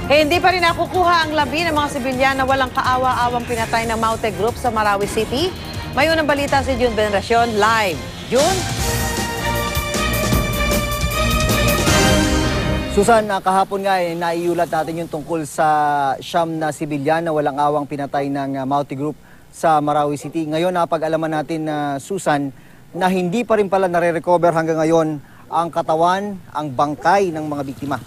Hindi pa rin nakukuha ang labi ng mga sibilyan na walang kaawa-awang pinatay ng Maute Group sa Marawi City. May unang balita si June Veneracion live. June? Susan, kahapon nga naiulat natin yung tungkol sa siyam na sibilyan na walang awang pinatay ng Maute Group sa Marawi City. Ngayon napag-alaman natin na Susan, na hindi pa rin pala nare-recover hanggang ngayon ang katawan, ang bangkay ng mga biktima.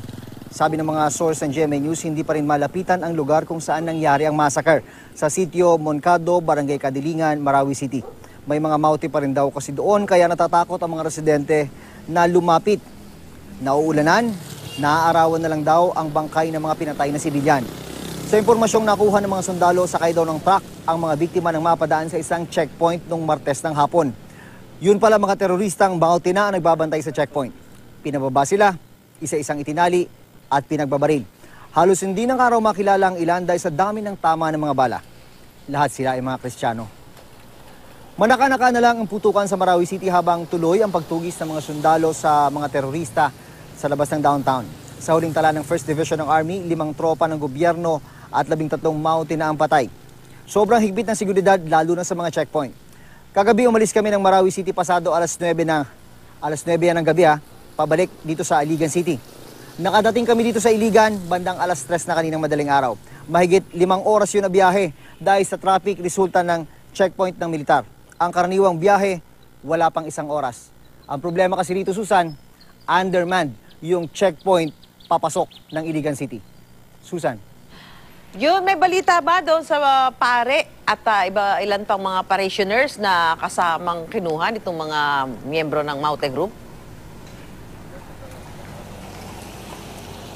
Sabi ng mga source ng GMA News, hindi pa rin malapitan ang lugar kung saan nangyari ang massacre sa sitio Moncado, Barangay Kadilingan, Marawi City. May mga Maute pa rin daw kasi doon, kaya natatakot ang mga residente na lumapit. Nauulanan, naaarawan na lang daw ang bangkay ng mga pinatay na sibilyan. Sa impormasyong nakuha ng mga sundalo, sakay daw ng truck ang mga biktima ng mapadaan sa isang checkpoint noong Martes ng hapon. Yun pala mga teroristang Maute na ang nagbabantay sa checkpoint. Pinababa sila, isa-isang itinali at pinagbabaril. Halos hindi nang araw makilala ang ilan dahil sa dami ng tama ng mga bala. Lahat sila ay mga Kristiyano. Manaka-naka na lang ang putukan sa Marawi City habang tuloy ang pagtugis ng mga sundalo sa mga terorista sa labas ng downtown. Sa huling tala ng 1st Division ng Army, 5 tropa ng gobyerno at 13 Maute na ang patay. Sobrang higpit ng seguridad lalo na sa mga checkpoint. Kagabi umalis kami ng Marawi City pasado alas 9 ng gabi pabalik dito sa Iligan City. Nakadating kami dito sa Iligan bandang alas 3 na kaninang madaling araw. Mahigit 5 oras yun na biyahe dahil sa traffic resulta ng checkpoint ng militar. Ang karaniwang biyahe, wala pang 1 oras. Ang problema kasi dito, Susan, undermanned yung checkpoint papasok ng Iligan City. Susan. Yun, may balita ba doon sa pare at ilan pang mga parishioners na kasamang kinuha nitong mga miyembro ng Maute Group?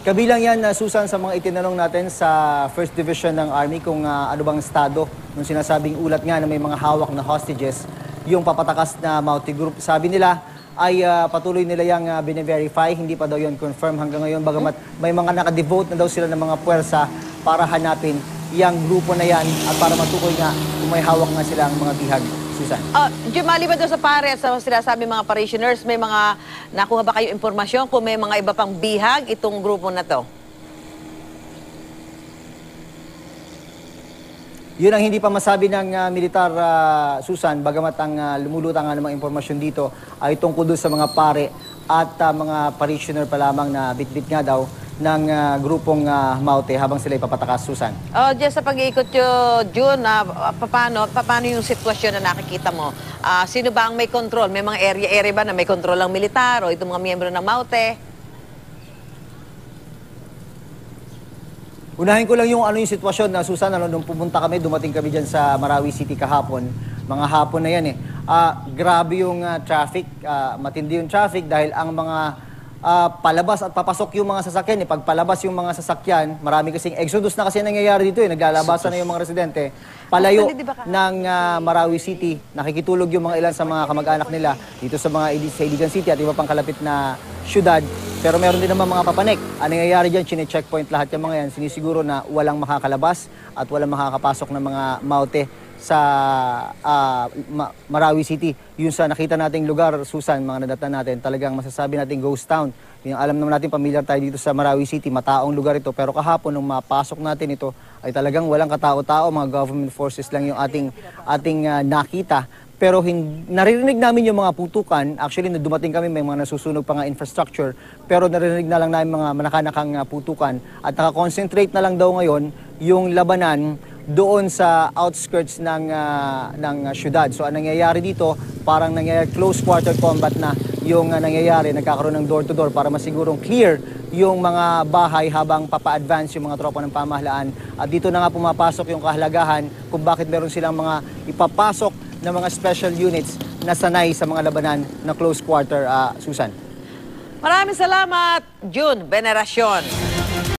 Kabilang yan, Susan, sa mga itinanong natin sa 1st Division ng Army kung ano bang estado nung sinasabing ulat nga na may mga hawak na hostages yung papatakas na Maute Group. Sabi nila ay patuloy nila yung bine-verify, hindi pa daw yun confirm hanggang ngayon. Bagamat may mga nakadevote na daw sila ng mga puwersa para hanapin yung grupo na yan at para matukoy nga kung may hawak nga sila ang mga bihag. Susan. Jumali ba doon sa pare at sa sinasabi mga parishioners, may mga nakuha ba kayo impormasyon kung may mga iba pang bihag itong grupo na to? Yun ang hindi pa masabi ng militar, Susan, bagamat ang lumulutang ng mga impormasyon dito ay tungkol doon sa mga pare at mga parishioner pa lamang na bitbit nga daw ng grupong Maute habang sila ipapatakas, Susan. Diyan sa pag-iikot nyo, June, paano yung sitwasyon na nakikita mo? Sino ba ang may control? May mga area ba na may control ang militar o itong mga miyembro ng Maute? Unahin ko lang yung sitwasyon na, Susan, nung pumunta kami, dumating kami dyan sa Marawi City kahapon. Mga hapon na yan grabe yung traffic, matindi yung traffic dahil ang mga palabas at papasok yung mga sasakyan. Pag palabas yung mga sasakyan, marami kasing exodus na kasi nangyayari dito. Naglalabasan na yung mga residente. Palayo ng Marawi City, nakikitulog yung mga ilan sa mga kamag-anak nila dito sa Iligan City at iba pang kalapit na syudad. Pero meron din naman mga papanik. Ang nangyayari dyan, chine-checkpoint lahat yung mga yan. Sinisiguro na walang makakalabas at walang makakapasok ng mga Maute sa Marawi City. Yung sa nakita nating lugar, Susan, mga nadata natin, talagang masasabi natin ghost town. Yung alam naman natin, pamilyar tayo dito sa Marawi City, mataong lugar ito. Pero kahapon, nung mapasok natin ito, ay talagang walang katao-tao, mga government forces lang yung ating nakita. Pero naririnig namin yung mga putukan. Actually, na dumating kami, may mga nasusunog pa nga infrastructure. Pero naririnig na lang namin mga manakanakang putukan. At nakakonsentrate na lang daw ngayon yung labanan doon sa outskirts ng syudad. So, ang nangyayari dito, parang nangyayari close quarter combat na yung nangyayari. Nagkakaroon ng door-to-door para masigurong clear yung mga bahay habang papa-advance yung mga tropa ng pamahalaan. At dito na nga pumapasok yung kahalagahan kung bakit meron silang mga ipapasok na mga special units na sanay sa mga labanan na close quarter, Susan. Maraming salamat, June Veneracion.